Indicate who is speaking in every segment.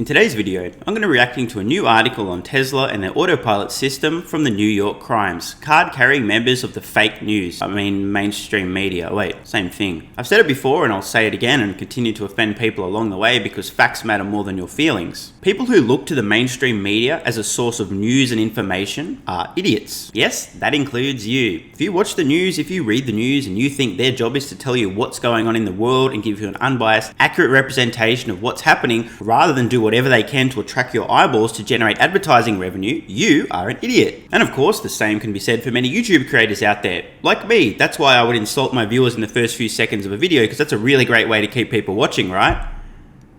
Speaker 1: today's video, I'm going to be reacting to a new article on Tesla and their Autopilot system from the New York Crimes, card-carrying members of the fake news. Mainstream media. Wait, same thing. I've said it before and I'll say it again and continue to offend people along the way because facts matter more than your feelings. People who look to the mainstream media as a source of news and information are idiots. Yes, that includes you. If you watch the news, if you read the news and you think their job is to tell you what's going on in the world and give you an unbiased, accurate representation of what's happening rather than do whatever they can to attract your eyeballs to generate advertising revenue, you are an idiot. And of course, the same can be said for many YouTube creators out there. Like me, that's why I would insult my viewers in the first few seconds of a video because that's a really great way to keep people watching, right?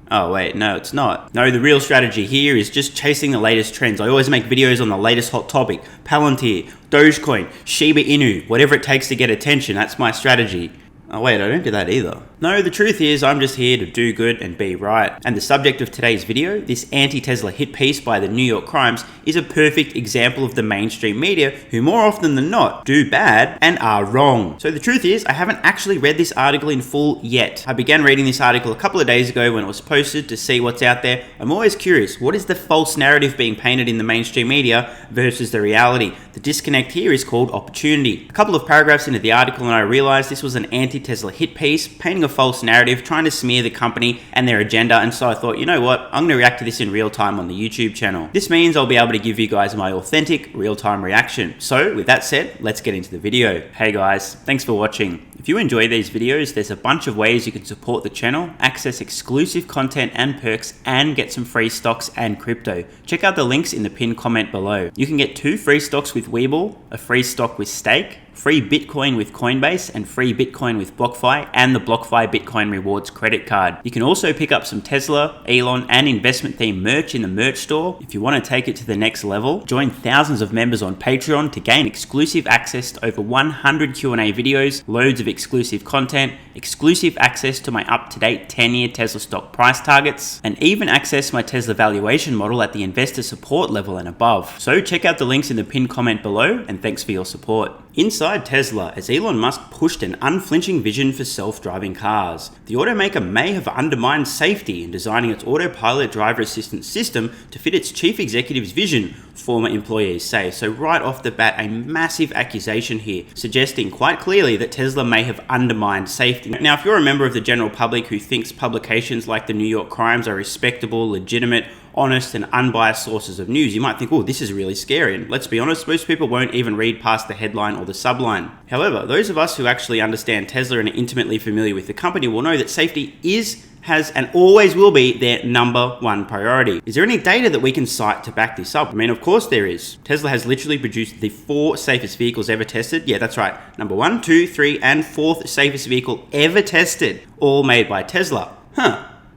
Speaker 1: Oh wait, no, it's not. No, the real strategy here is just chasing the latest trends. I always make videos on the latest hot topic. Palantir, Dogecoin, Shiba Inu, whatever it takes to get attention, that's my strategy. Oh wait, I don't do that either. No, the truth is I'm just here to do good and be right. And the subject of today's video, this anti-Tesla hit piece by the New York Crimes, is a perfect example of the mainstream media who more often than not do bad and are wrong. So the truth is I haven't actually read this article in full yet. I began reading this article a couple of days ago when it was posted to see what's out there. I'm always curious, what is the false narrative being painted in the mainstream media versus the reality? The disconnect here is called opportunity. A couple of paragraphs into the article and I realized this was an anti-Tesla hit piece, painting a false narrative, trying to smear the company and their agenda, and so I thought, you know what, I'm going to react to this in real time on the YouTube channel. This means I'll be able to give you guys my authentic, real-time reaction. So with that said, let's get into the video. Hey guys, thanks for watching. If you enjoy these videos, there's a bunch of ways you can support the channel, access exclusive content and perks, and get some free stocks and crypto. Check out the links in the pinned comment below. You can get 2 free stocks with WeBull, a free stock with Stake, free Bitcoin with Coinbase, and free Bitcoin with BlockFi, and the BlockFi Bitcoin Rewards credit card. You can also pick up some Tesla, Elon, and investment themed merch in the merch store. If you want to take it to the next level, join thousands of members on Patreon to gain exclusive access to over 100 Q&A videos, loads of exclusive content, exclusive access to my up-to-date 10-year Tesla stock price targets, and even access my Tesla valuation model at the investor support level and above. So check out the links in the pinned comment below, and thanks for your support. Inside Tesla, as Elon Musk pushed an unflinching vision for self-driving cars, the automaker may have undermined safety in designing its Autopilot driver assistance system to fit its chief executive's vision, former employees say. So right off the bat, a massive accusation here, suggesting quite clearly that Tesla may have undermined safety. Now, if you're a member of the general public who thinks publications like the New York Crimes are respectable, legitimate, honest and unbiased sources of news, you might think, oh, this is really scary. And let's be honest, most people won't even read past the headline or the subline. However, those of us who actually understand Tesla and are intimately familiar with the company will know that safety has and always will be their #1 priority. Is there any data that we can cite to back this up? I mean, of course there is. Tesla has literally produced the 4 safest vehicles ever tested. Yeah, that's right. Number 1, 2, 3, and 4th safest vehicle ever tested, all made by Tesla.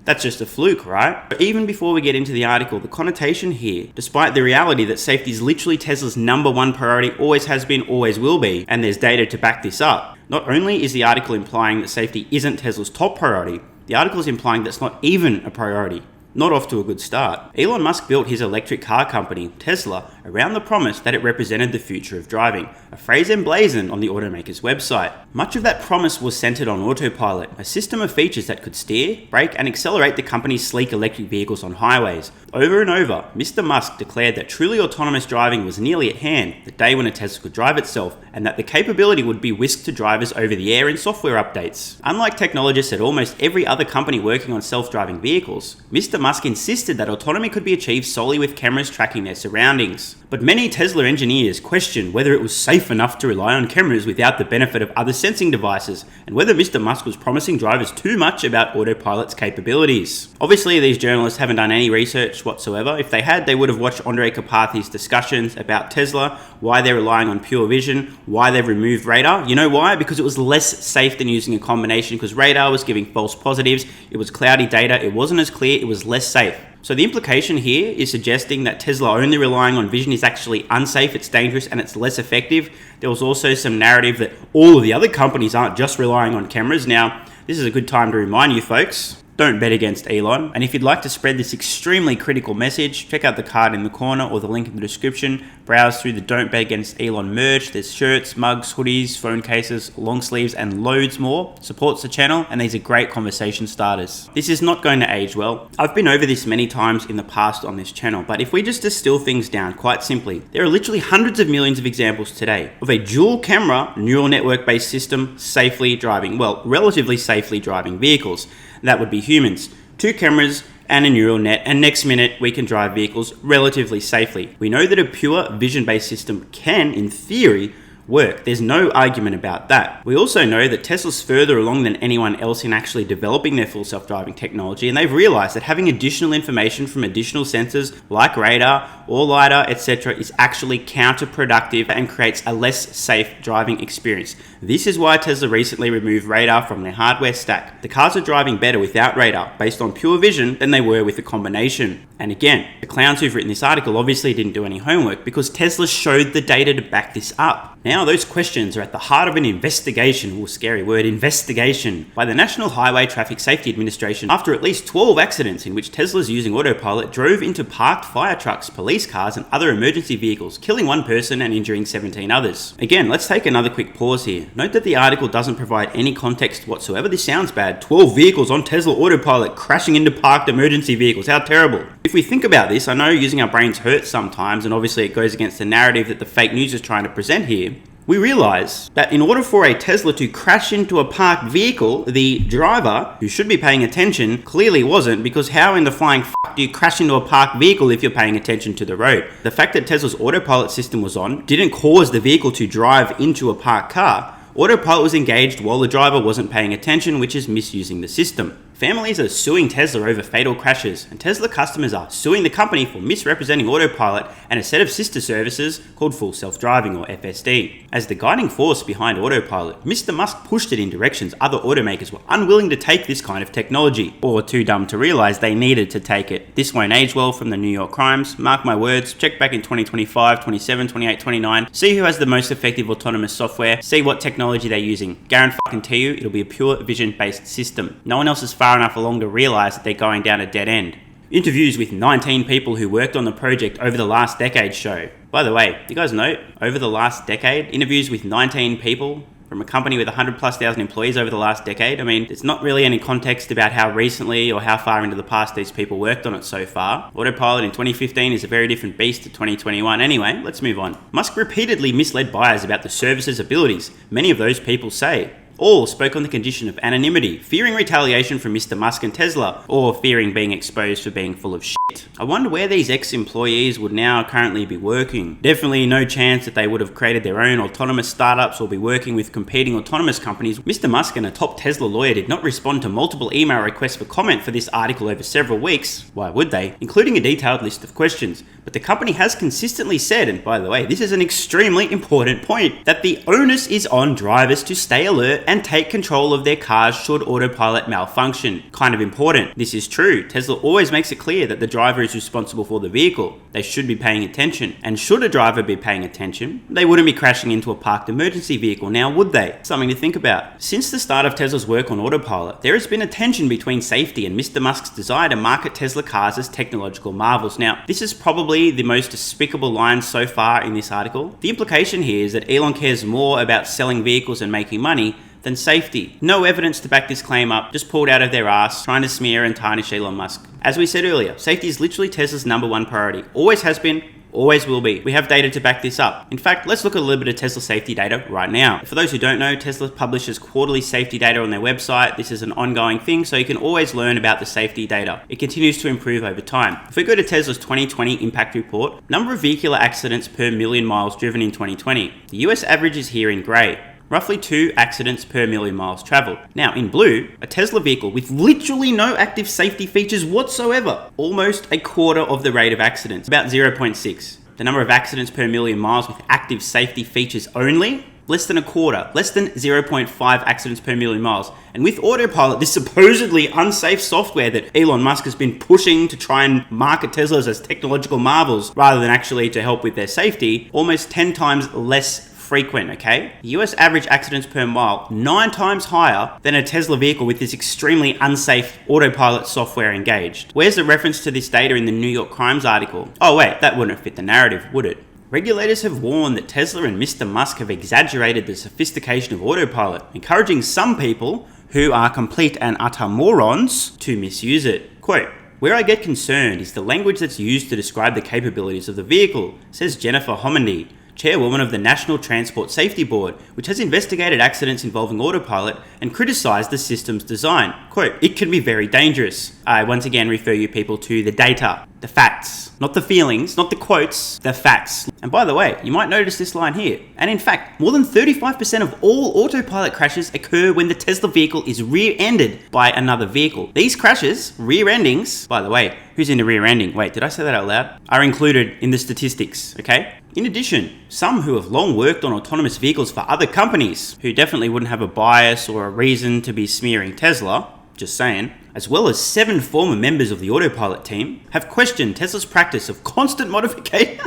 Speaker 1: That's just a fluke, right? But even before we get into the article, the connotation here, despite the reality that safety is literally Tesla's #1 priority, always has been, always will be, and there's data to back this up. Not only is the article implying that safety isn't Tesla's top priority, the article is implying that it's not even a priority. Not off to a good start. Elon Musk built his electric car company, Tesla, around the promise that it represented the future of driving, a phrase emblazoned on the automaker's website. Much of that promise was centered on Autopilot, a system of features that could steer, brake, and accelerate the company's sleek electric vehicles on highways. Over and over, Mr. Musk declared that truly autonomous driving was nearly at hand, the day when a Tesla could drive itself, and that the capability would be whisked to drivers over the air in software updates. Unlike technologists at almost every other company working on self-driving vehicles, Mr. Musk insisted that autonomy could be achieved solely with cameras tracking their surroundings. But many Tesla engineers questioned whether it was safe enough to rely on cameras without the benefit of other sensing devices, and whether Mr. Musk was promising drivers too much about Autopilot's capabilities. Obviously, these journalists haven't done any research whatsoever. If they had, they would have watched Andrej Karpathy's discussions about Tesla, why they're relying on pure vision, why they've removed radar. You know why? Because it was less safe than using a combination, because radar was giving false positives, it was cloudy data, it wasn't as clear, it was less safe. So the implication here is suggesting that Tesla only relying on vision is actually unsafe, it's dangerous, and it's less effective. There was also some narrative that all of the other companies aren't just relying on cameras. Now, this is a good time to remind you folks, don't bet against Elon. And if you'd like to spread this extremely critical message, check out the card in the corner or the link in the description. Browse through the Don't Bet Against Elon merch. There's shirts, mugs, hoodies, phone cases, long sleeves, and loads more. Supports the channel, and these are great conversation starters. This is not going to age well. I've been over this many times in the past on this channel, but if we just distill things down quite simply, there are literally hundreds of millions of examples today of a dual camera neural network based system safely driving, well, relatively safely driving vehicles. That would be humans. 2 cameras and a neural net, and next minute we can drive vehicles relatively safely. We know that a pure vision-based system can, in theory, work. There's no argument about that. We also know that Tesla's further along than anyone else in actually developing their full self-driving technology, and they've realized that having additional information from additional sensors like radar or LiDAR, etc., is actually counterproductive and creates a less safe driving experience. This is why Tesla recently removed radar from their hardware stack. The cars are driving better without radar, based on pure vision, than they were with a combination. And again, the clowns who've written this article obviously didn't do any homework because Tesla showed the data to back this up. Now those questions are at the heart of an investigation, scary word, investigation, by the National Highway Traffic Safety Administration after at least 12 accidents in which Teslas using Autopilot drove into parked fire trucks, police cars, and other emergency vehicles, killing 1 person and injuring 17 others. Again, let's take another quick pause here. Note that the article doesn't provide any context whatsoever. This sounds bad. 12 vehicles on Tesla Autopilot crashing into parked emergency vehicles. How terrible. If we think about this, I know using our brains hurts sometimes, and obviously it goes against the narrative that the fake news is trying to present here. We realize that in order for a Tesla to crash into a parked vehicle, the driver, who should be paying attention, clearly wasn't, because how in the flying f*** do you crash into a parked vehicle if you're paying attention to the road? The fact that Tesla's autopilot system was on didn't cause the vehicle to drive into a parked car. Autopilot was engaged while the driver wasn't paying attention, which is misusing the system. Families are suing Tesla over fatal crashes, and Tesla customers are suing the company for misrepresenting Autopilot and a set of sister services called Full Self-Driving, or FSD. As the guiding force behind Autopilot, Mr. Musk pushed it in directions other automakers were unwilling to take this kind of technology, or too dumb to realize they needed to take it. This won't age well from the New York Crimes. Mark my words, check back in 2025, 27, 28, 29, see who has the most effective autonomous software, see what technology they're using. Guarantee you it'll be a pure vision-based system. No one else is far enough along to realize that they're going down a dead end. Interviews with 19 people who worked on the project over the last decade show. By the way, you guys know, over the last decade, interviews with 19 people from a company with 100,000+ employees over the last decade. I mean, there's not really any context about how recently or how far into the past these people worked on it so far. Autopilot in 2015 is a very different beast to 2021. Anyway, let's move on. Musk repeatedly misled buyers about the service's abilities. Many of those people say, all spoke on the condition of anonymity, fearing retaliation from Mr. Musk and Tesla, or fearing being exposed for being full of shit. I wonder where these ex-employees would now currently be working. Definitely no chance that they would have created their own autonomous startups or be working with competing autonomous companies. Mr. Musk and a top Tesla lawyer did not respond to multiple email requests for comment for this article over several weeks. Why would they? Including a detailed list of questions. But the company has consistently said, and by the way, this is an extremely important point, that the onus is on drivers to stay alert and take control of their cars should Autopilot malfunction. Kind of important. This is true. Tesla always makes it clear that the driver is responsible for the vehicle. They should be paying attention. And should a driver be paying attention, they wouldn't be crashing into a parked emergency vehicle, now would they? Something to think about. Since the start of Tesla's work on Autopilot, there has been a tension between safety and Mr. Musk's desire to market Tesla cars as technological marvels. Now, this is probably the most despicable line so far in this article. The implication here is that Elon cares more about selling vehicles and making money than safety. No evidence to back this claim up, just pulled out of their ass, trying to smear and tarnish Elon Musk. As we said earlier, safety is literally Tesla's #1 priority. Always has been, always will be. We have data to back this up. In fact, let's look at a little bit of Tesla safety data right now. For those who don't know, Tesla publishes quarterly safety data on their website. This is an ongoing thing, so you can always learn about the safety data. It continues to improve over time. If we go to Tesla's 2020 impact report, number of vehicular accidents per million miles driven in 2020. The US average is here in grey. Roughly 2 accidents per million miles traveled. Now, in blue, a Tesla vehicle with literally no active safety features whatsoever. Almost a quarter of the rate of accidents, about 0.6. The number of accidents per million miles with active safety features only, less than a quarter, less than 0.5 accidents per million miles. And with Autopilot, this supposedly unsafe software that Elon Musk has been pushing to try and market Teslas as technological marvels rather than actually to help with their safety, almost 10 times less frequent, okay? The US average accidents per mile 9 times higher than a Tesla vehicle with this extremely unsafe autopilot software engaged. Where's the reference to this data in the New York Crimes article? Oh wait, that wouldn't fit the narrative, would it? Regulators have warned that Tesla and Mr. Musk have exaggerated the sophistication of autopilot, encouraging some people who are complete and utter morons to misuse it. Quote, "Where I get concerned is the language that's used to describe the capabilities of the vehicle," says Jennifer Homendy, chairwoman of the National Transport Safety Board, which has investigated accidents involving autopilot and criticised the system's design. Quote, "It can be very dangerous." I once again refer you people to the data, the facts, not the feelings, not the quotes, the facts. And by the way, you might notice this line here. And in fact, more than 35% of all autopilot crashes occur when the Tesla vehicle is rear-ended by another vehicle. These crashes, rear endings, by the way, who's into rear ending? Wait, did I say that out loud? Are included in the statistics, okay? In addition, some who have long worked on autonomous vehicles for other companies, who definitely wouldn't have a bias or a reason to be smearing Tesla, just saying, as well as 7 former members of the Autopilot team, have questioned Tesla's practice of constant modification.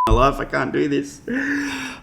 Speaker 1: My life, I can't do this.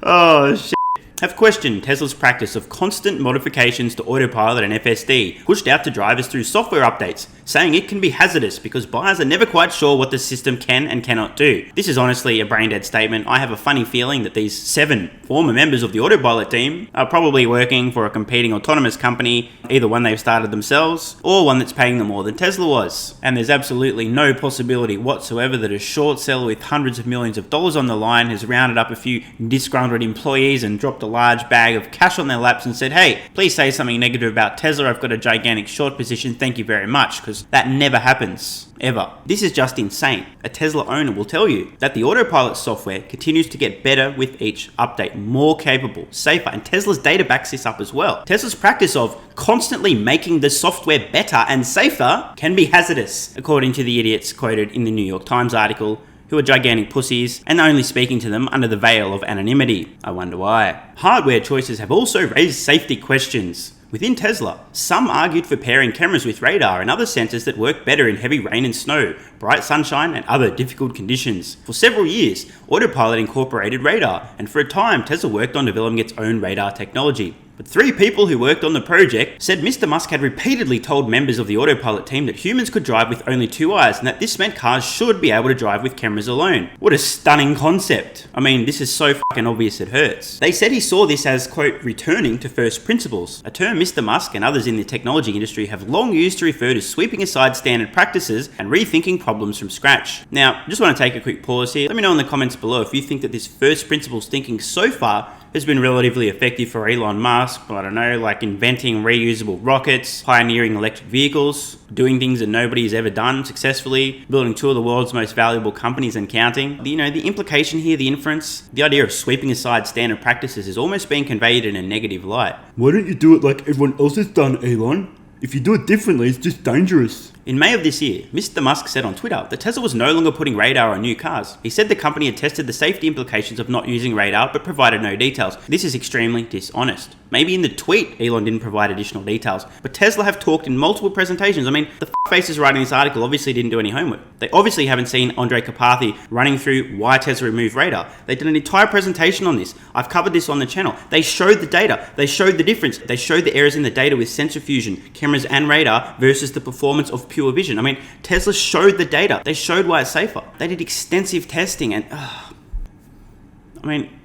Speaker 1: Oh, shit. Have questioned Tesla's practice of constant modifications to Autopilot and FSD pushed out to drivers through software updates, saying it can be hazardous because buyers are never quite sure what the system can and cannot do. This is honestly a brain-dead statement. I have a funny feeling that these 7 former members of the Autopilot team are probably working for a competing autonomous company, either one they've started themselves or one that's paying them more than Tesla was. And there's absolutely no possibility whatsoever that a short seller with hundreds of millions of dollars on the line has rounded up a few disgruntled employees and dropped a large bag of cash on their laps and said, "Hey, please say something negative about Tesla. I've got a gigantic short position. Thank you very much," because that never happens. Ever. This is just insane. A Tesla owner will tell you that the Autopilot software continues to get better with each update, more capable, safer, and Tesla's data backs this up as well. Tesla's practice of constantly making the software better and safer can be hazardous, according to the idiots quoted in the New York Times article, who are gigantic pussies and only speaking to them under the veil of anonymity. I wonder why. Hardware choices have also raised safety questions. Within Tesla, some argued for pairing cameras with radar and other sensors that work better in heavy rain and snow, bright sunshine, and other difficult conditions. For several years, Autopilot incorporated radar, and for a time, Tesla worked on developing its own radar technology. But 3 people who worked on the project said Mr. Musk had repeatedly told members of the Autopilot team that humans could drive with only 2 eyes and that this meant cars should be able to drive with cameras alone. What a stunning concept. I mean, this is so fucking obvious it hurts. They said he saw this as, quote, returning to first principles, a term Mr. Musk and others in the technology industry have long used to refer to sweeping aside standard practices and rethinking problems from scratch. Now, I just want to take a quick pause here. Let me know in the comments below if you think that this first principles thinking so far has been relatively effective for Elon Musk, I don't know, like inventing reusable rockets, pioneering electric vehicles, doing things that nobody's ever done successfully, building 2 of the world's most valuable companies and counting. You know, the implication here, the inference, the idea of sweeping aside standard practices is almost being conveyed in a negative light.
Speaker 2: Why don't you do it like everyone else has done, Elon? If you do it differently, it's just dangerous.
Speaker 1: In May of this year, Mr. Musk said on Twitter that Tesla was no longer putting radar on new cars. He said the company had tested the safety implications of not using radar but provided no details. This is extremely dishonest. Maybe in the tweet, Elon didn't provide additional details, but Tesla have talked in multiple presentations. I mean, the faces writing this article obviously didn't do any homework. They obviously haven't seen Andrej Karpathy running through why Tesla removed radar. They did an entire presentation on this. I've covered this on the channel. They showed the data. They showed the difference. They showed the errors in the data with sensor fusion, cameras and radar versus the performance of pure vision. I mean, Tesla showed the data. They showed why it's safer. They did extensive testing and...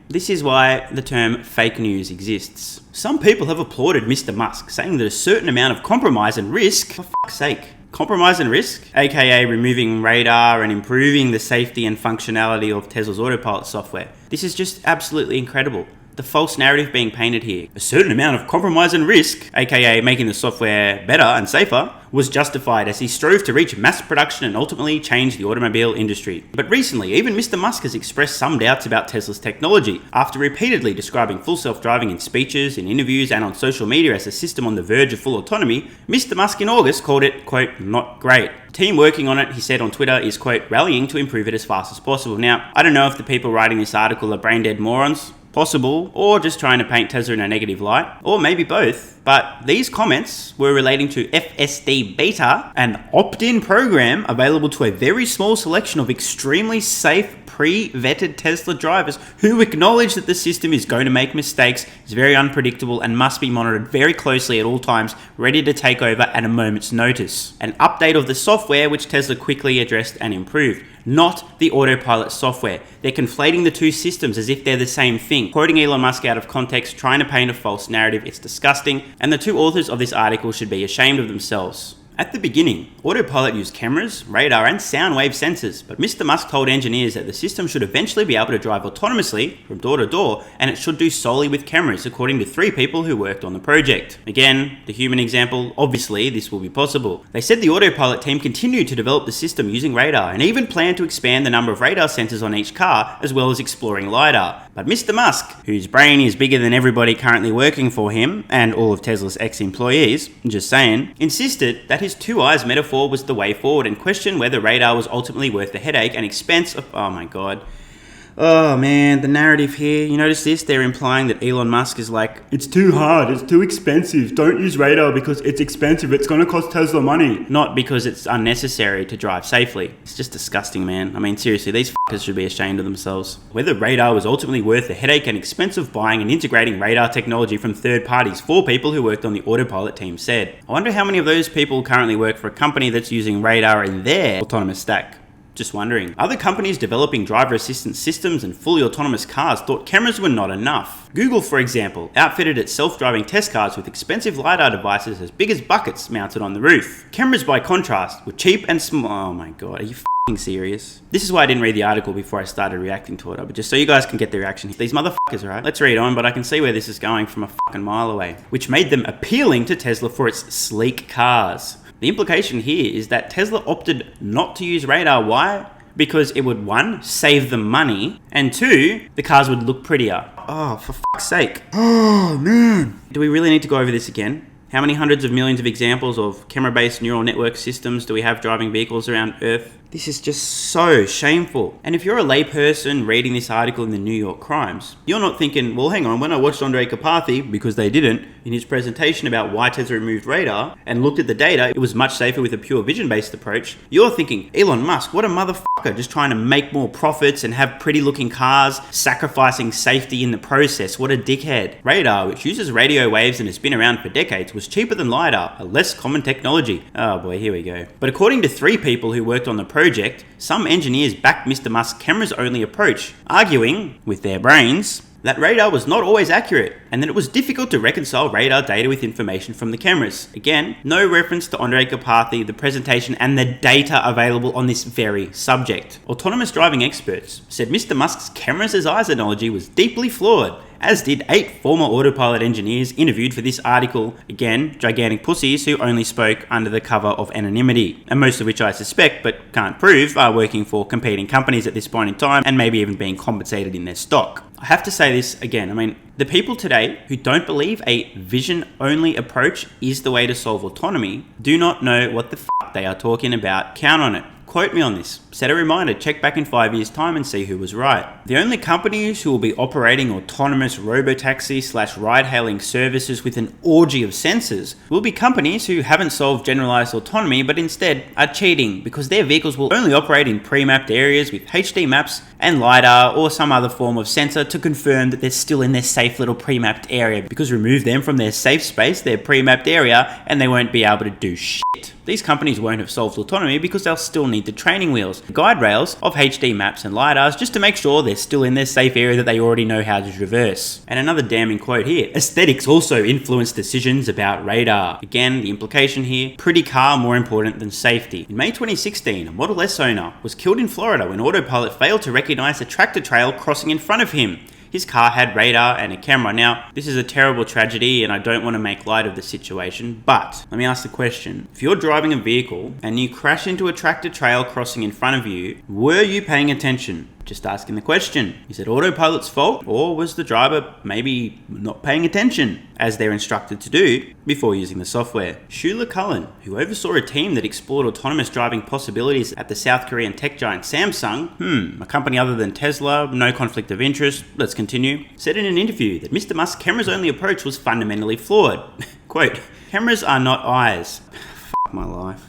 Speaker 1: this is why the term fake news exists. Some people have applauded Mr. Musk, saying that a certain amount of compromise and risk, for fuck's sake, compromise and risk, aka removing radar and improving the safety and functionality of Tesla's Autopilot software. This is just absolutely incredible. The false narrative being painted here, a certain amount of compromise and risk, aka making the software better and safer, was justified as he strove to reach mass production and ultimately change the automobile industry. But recently, even Mr. Musk has expressed some doubts about Tesla's technology. After repeatedly describing full self-driving in speeches, in interviews, and on social media as a system on the verge of full autonomy, Mr. Musk in August called it, quote, not great. The team working on it, he said on Twitter, is, quote, rallying to improve it as fast as possible. Now, I don't know if the people writing this article are brain-dead morons. possible, or just trying to paint Tesla in a negative light, or maybe both. But these comments were relating to FSD Beta, an opt-in program available to a very small selection of extremely safe, pre-vetted Tesla drivers who acknowledge that the system is going to make mistakes, is very unpredictable, and must be monitored very closely at all times, ready to take over at a moment's notice. An update of the software which Tesla quickly addressed and improved, not the Autopilot software. They're conflating the two systems as if they're the same thing, quoting Elon Musk out of context, trying to paint a false narrative. It's disgusting, and the two authors of this article should be ashamed of themselves. At the beginning, Autopilot used cameras, radar, and sound wave sensors, but Mr. Musk told engineers that the system should eventually be able to drive autonomously from door to door, and it should do solely with cameras, according to 3 people who worked on the project. Again, the human example, obviously this will be possible. They said the Autopilot team continued to develop the system using radar, and even planned to expand the number of radar sensors on each car, as well as exploring LiDAR. But Mr. Musk, whose brain is bigger than everybody currently working for him, and all of Tesla's ex-employees, just saying, insisted that his 2 eyes metaphor was the way forward, and questioned whether radar was ultimately worth the headache and expense of... Oh my god. Oh man, the narrative here, you notice this? They're implying that Elon Musk is like,
Speaker 2: It's too hard, it's too expensive, don't use radar because it's expensive, it's gonna cost Tesla money.
Speaker 1: not because it's unnecessary to drive safely. It's just disgusting, man. I mean, seriously, these fuckers should be ashamed of themselves. Whether radar was ultimately worth the headache and expense of buying and integrating radar technology from third parties, 4 people who worked on the Autopilot team said. I wonder how many of those people currently work for a company that's using radar in their autonomous stack. Just wondering. Other companies developing driver assistance systems and fully autonomous cars thought cameras were not enough. Google, for example, outfitted its self-driving test cars with expensive LiDAR devices as big as buckets mounted on the roof. Cameras, by contrast, were cheap and small. Oh my god, are you f***ing serious? This is why I didn't read the article before I started reacting to it, but just so you guys can get the reaction. These motherfuckers, right? Let's read on, but I can see where this is going from a fucking mile away. Which made them appealing to Tesla for its sleek cars. The implication here is that Tesla opted not to use radar. Why? Because it would, 1, save them money, and 2, the cars would look prettier. Oh, for fuck's sake.
Speaker 2: Oh man.
Speaker 1: Do we really need to go over this again? How many hundreds of millions of examples of camera-based neural network systems do we have driving vehicles around Earth? This is just so shameful. And if you're a layperson reading this article in the New York Crimes, you're not thinking, well, hang on, when I watched Andre Karpathy, because they didn't, in his presentation about why Tesla removed radar and looked at the data, it was much safer with a pure vision-based approach. You're thinking, Elon Musk, what a motherfucker, just trying to make more profits and have pretty-looking cars, sacrificing safety in the process. What a dickhead. Radar, which uses radio waves and has been around for decades, was cheaper than LiDAR, a less common technology. Oh boy, here we go. But according to 3 people who worked on the project, some engineers backed Mr. Musk's cameras-only approach, arguing, with their brains, that radar was not always accurate, and that it was difficult to reconcile radar data with information from the cameras. Again, no reference to Andre Karpathy, the presentation, and the data available on this very subject. Autonomous driving experts said Mr. Musk's cameras as eyes analogy was deeply flawed, as did 8 former Autopilot engineers interviewed for this article. Again, gigantic pussies who only spoke under the cover of anonymity, and most of which I suspect, but can't prove, are working for competing companies at this point in time, and maybe even being compensated in their stock. I have to say this again, I mean, the people today who don't believe a vision-only approach is the way to solve autonomy do not know what the fuck they are talking about. Count on it. Quote me on this. Set a reminder, check back in 5 years' time and see who was right. The only companies who will be operating autonomous robotaxi / ride-hailing services with an orgy of sensors will be companies who haven't solved generalized autonomy but instead are cheating because their vehicles will only operate in pre-mapped areas with HD maps and LiDAR or some other form of sensor to confirm that they're still in their safe little pre-mapped area, because remove them from their safe space, their pre-mapped area, and they won't be able to do shit. These companies won't have solved autonomy because they'll still need the training wheels, guide rails of HD maps and LiDARs just to make sure they're still in their safe area that they already know how to traverse. And another damning quote here, aesthetics also influence decisions about radar. Again, the implication here, pretty car more important than safety. In May 2016, a Model S owner was killed in Florida when Autopilot failed to recognize a tractor trail crossing in front of him. His car had radar and a camera. Now, this is a terrible tragedy and I don't want to make light of the situation, but let me ask the question. If you're driving a vehicle and you crash into a tractor trail crossing in front of you, were you paying attention? Just asking the question. Is it Autopilot's fault, or was the driver maybe not paying attention, as they're instructed to do, before using the software? Shula Cullen, who oversaw a team that explored autonomous driving possibilities at the South Korean tech giant Samsung, a company other than Tesla, no conflict of interest, let's continue, said in an interview that Mr. Musk's cameras-only approach was fundamentally flawed. Quote, "Cameras are not eyes." Fuck my life.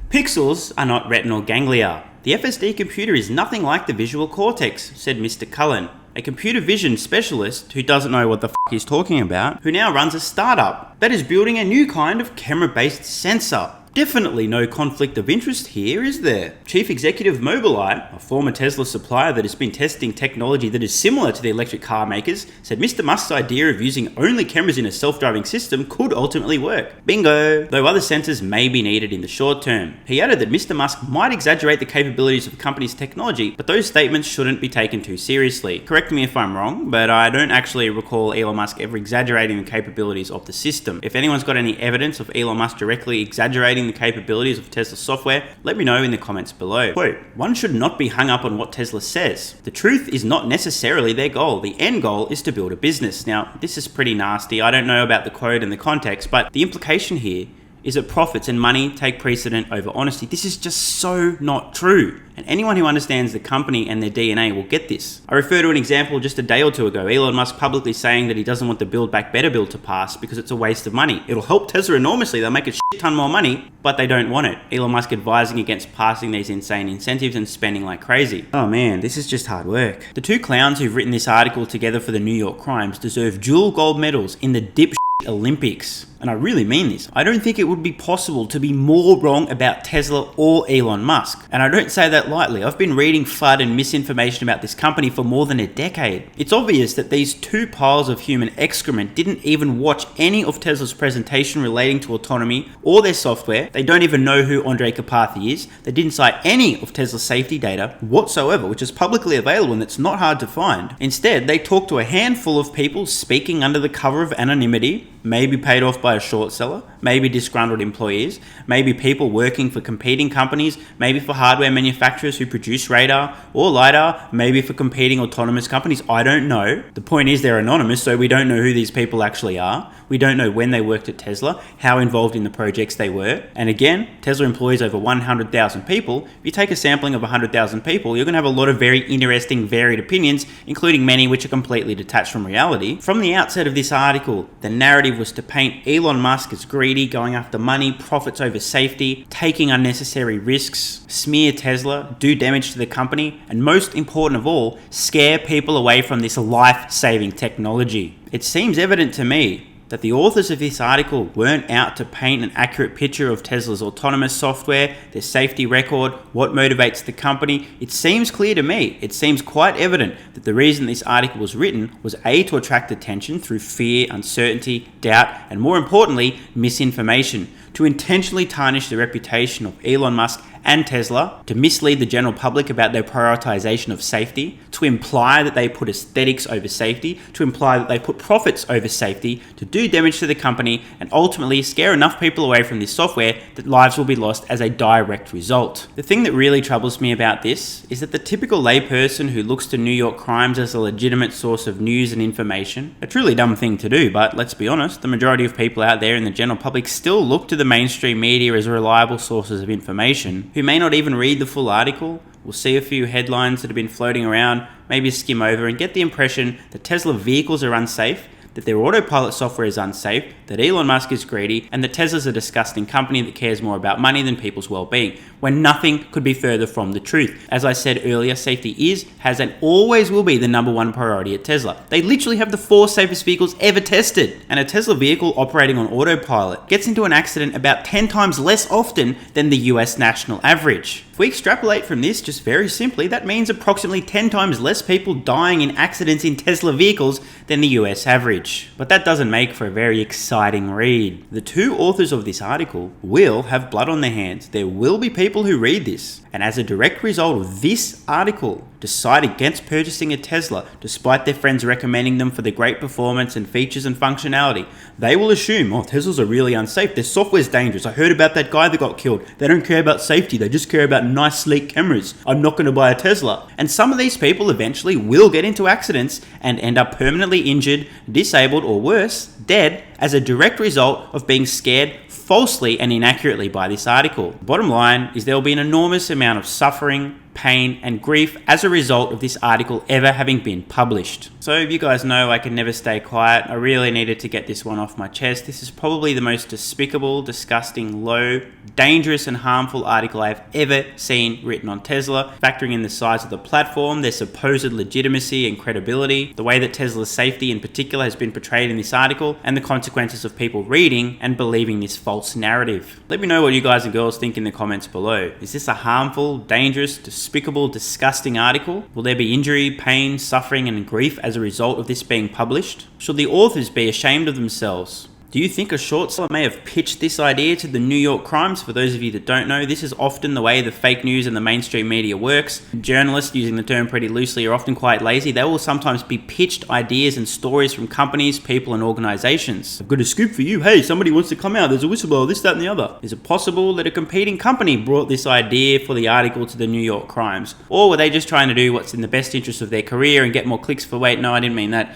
Speaker 1: Pixels are not retinal ganglia. The FSD computer is nothing like the visual cortex, said Mr. Cullen, a computer vision specialist who doesn't know what the fuck he's talking about, who now runs a startup that is building a new kind of camera-based sensor. Definitely no conflict of interest here, is there? Chief Executive Mobileye, a former Tesla supplier that has been testing technology that is similar to the electric car makers, said Mr. Musk's idea of using only cameras in a self-driving system could ultimately work. Bingo! Though other sensors may be needed in the short term. He added that Mr. Musk might exaggerate the capabilities of the company's technology, but those statements shouldn't be taken too seriously. Correct me if I'm wrong, but I don't actually recall Elon Musk ever exaggerating the capabilities of the system. If anyone's got any evidence of Elon Musk directly exaggerating the capabilities of Tesla software, let me know in the comments below. Quote, "One should not be hung up on what Tesla says. The truth is not necessarily their goal. The end goal is to build a business." Now, this is pretty nasty. I don't know about the quote and the context, but the implication here is that profits and money take precedent over honesty. This is just so not true. And anyone who understands the company and their DNA will get this. I refer to an example just a day or two ago, Elon Musk publicly saying that he doesn't want the Build Back Better bill to pass because it's a waste of money. It'll help Tesla enormously, they'll make a shit ton more money, but they don't want it. Elon Musk advising against passing these insane incentives and spending like crazy. Oh man, this is just hard work. The two clowns who've written this article together for the New York Crimes deserve dual gold medals in the dipshit Olympics. And I really mean this. I don't think it would be possible to be more wrong about Tesla or Elon Musk. And I don't say that lightly. I've been reading FUD and misinformation about this company for more than a decade. It's obvious that these two piles of human excrement didn't even watch any of Tesla's presentation relating to autonomy or their software. They don't even know who Andrej Karpathy is. They didn't cite any of Tesla's safety data whatsoever, which is publicly available and it's not hard to find. Instead, they talked to a handful of people speaking under the cover of anonymity, maybe paid off by a short seller, maybe disgruntled employees, maybe people working for competing companies, maybe for hardware manufacturers who produce radar or LiDAR, maybe for competing autonomous companies. I don't know. The point is they're anonymous, so we don't know who these people actually are. We don't know when they worked at Tesla, how involved in the projects they were. And again, Tesla employs over 100,000 people. If you take a sampling of 100,000 people, you're going to have a lot of very interesting, varied opinions, including many which are completely detached from reality. From the outset of this article, the narrative was to paint Elon Musk as greedy, going after money, profits over safety, taking unnecessary risks, smear Tesla, do damage to the company, and most important of all, scare people away from this life-saving technology. It seems evident to me that the authors of this article weren't out to paint an accurate picture of Tesla's autonomous software, their safety record, what motivates the company. It seems clear to me, it seems quite evident that the reason this article was written was A, to attract attention through fear, uncertainty, doubt, and more importantly, misinformation, to intentionally tarnish the reputation of Elon Musk and Tesla, to mislead the general public about their prioritization of safety, to imply that they put aesthetics over safety, to imply that they put profits over safety, to do damage to the company, and ultimately scare enough people away from this software that lives will be lost as a direct result. The thing that really troubles me about this is that the typical layperson who looks to New York Crimes as a legitimate source of news and information, a truly dumb thing to do, but let's be honest, the majority of people out there in the general public still look to the mainstream media as reliable sources of information, who may not even read the full article, will see a few headlines that have been floating around, maybe skim over and get the impression that Tesla vehicles are unsafe, that their autopilot software is unsafe, that Elon Musk is greedy, and that Tesla's a disgusting company that cares more about money than people's well-being, when nothing could be further from the truth. As I said earlier, safety is, has, and always will be the #1 priority at Tesla. They literally have the 4 safest vehicles ever tested, and a Tesla vehicle operating on autopilot gets into an accident about 10 times less often than the US national average. If we extrapolate from this, just very simply, that means approximately 10 times less people dying in accidents in Tesla vehicles than the US average. But that doesn't make for a very exciting read. The two authors of this article will have blood on their hands. There will be people who read this, and as a direct result of this article, decide against purchasing a Tesla despite their friends recommending them for the great performance and features and functionality. They will assume, oh, Teslas are really unsafe, their software's dangerous, I heard about that guy that got killed, they don't care about safety, they just care about about nice sleek cameras. I'm not going to buy a Tesla. And some of these people eventually will get into accidents and end up permanently injured, disabled, or worse, dead as a direct result of being scared falsely and inaccurately by this article. The bottom line is there will be an enormous amount of suffering, pain, and grief as a result of this article ever having been published. So you guys know I can never stay quiet. I really needed to get this one off my chest. This is probably the most despicable, disgusting, low, dangerous, and harmful article I've ever seen written on Tesla, factoring in the size of the platform, their supposed legitimacy and credibility, the way that Tesla's safety in particular has been portrayed in this article, and the consequences of people reading and believing this false narrative. Let me know what you guys and girls think in the comments below. Is this a harmful, dangerous, despicable, disgusting article? Will there be injury, pain, suffering, and grief as a result of this being published? Should the authors be ashamed of themselves? Do you think a short seller may have pitched this idea to the New York Crimes? For those of you that don't know, this is often the way the fake news and the mainstream media works. Journalists, using the term pretty loosely, are often quite lazy. They will sometimes be pitched ideas and stories from companies, people, and organizations. I've got a scoop for you. Hey, somebody wants to come out. There's a whistleblower, this, that, and the other. Is it possible that a competing company brought this idea for the article to the New York Crimes? Or were they just trying to do what's in the best interest of their career and get more clicks for, wait, no, I didn't mean that.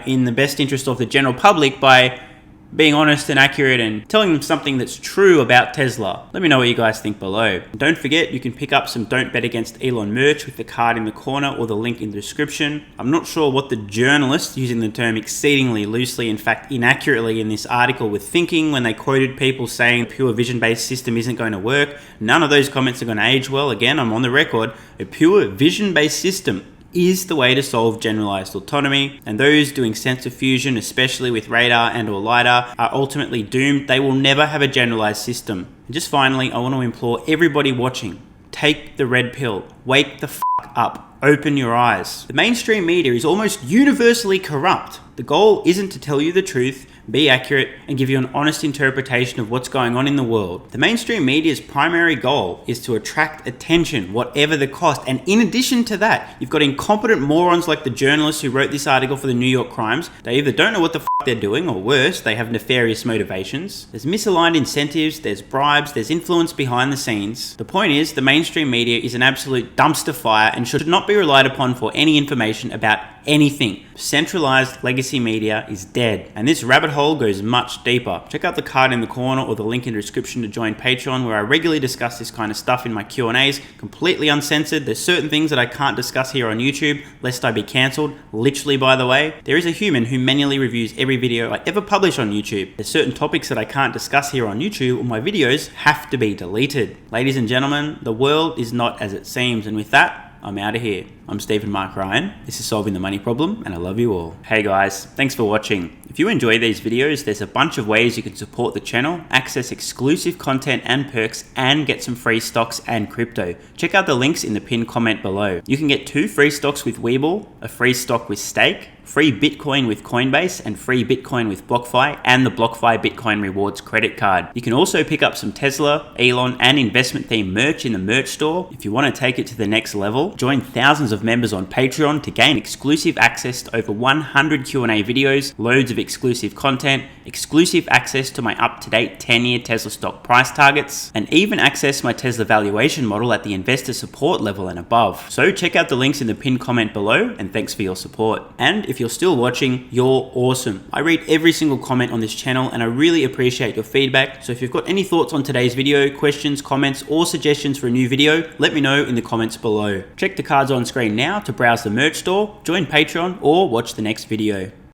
Speaker 1: In the best interest of the general public by being honest and accurate and telling them something that's true about Tesla? Let me know what you guys think below. And don't forget, you can pick up some Don't Bet Against Elon merch with the card in the corner or the link in the description. I'm not sure what the journalists, using the term exceedingly loosely, in fact inaccurately in this article, were thinking when they quoted people saying a pure vision-based system isn't going to work. None of those comments are going to age well. Again, I'm on the record. A pure vision-based system is the way to solve generalized autonomy, and those doing sensor fusion, especially with radar and or LiDAR, are ultimately doomed. They will never have a generalized system. And just finally, I want to implore everybody watching, take the red pill, wake the f*** up, open your eyes. The mainstream media is almost universally corrupt. The goal isn't to tell you the truth, be accurate, and give you an honest interpretation of what's going on in the world. The mainstream media's primary goal is to attract attention, whatever the cost. And in addition to that, you've got incompetent morons like the journalists who wrote this article for the New York Crimes. They either don't know what the f*** they're doing, or worse, they have nefarious motivations. There's misaligned incentives, there's bribes, there's influence behind the scenes. The point is, the mainstream media is an absolute dumpster fire and should not be relied upon for any information about anything. Centralized legacy media is dead, and this rabbit hole goes much deeper. Check out the card in the corner or the link in the description to join Patreon, where I regularly discuss this kind of stuff in my Q&As, completely uncensored. There's certain things that I can't discuss here on YouTube, lest I be cancelled. Literally, by the way, there is a human who manually reviews every video I ever publish on YouTube. There's certain topics that I can't discuss here on YouTube, or my videos have to be deleted. Ladies and gentlemen, the world is not as it seems, and with that, I'm out of here. I'm Stephen Mark Ryan. This is Solving the Money Problem, and I love you all. Hey guys, thanks for watching. If you enjoy these videos, there's a bunch of ways you can support the channel, access exclusive content and perks, and get some free stocks and crypto. Check out the links in the pinned comment below. You can get 2 free stocks with WeBull, a free stock with Stake, free Bitcoin with Coinbase, and free Bitcoin with BlockFi, and the BlockFi Bitcoin Rewards credit card. You can also pick up some Tesla, Elon, and investment themed merch in the merch store. If you want to take it to the next level, join thousands of members on Patreon to gain exclusive access to over 100 Q&A videos, loads of exclusive content, exclusive access to my up-to-date 10-year Tesla stock price targets, and even access my Tesla valuation model at the investor support level and above. So check out the links in the pinned comment below, and thanks for your support. And if you're still watching, you're awesome. I read every single comment on this channel, and I really appreciate your feedback. So if you've got any thoughts on today's video, questions, comments, or suggestions for a new video, let me know in the comments below. Check the cards on screen now to browse the merch store, join Patreon, or watch the next video.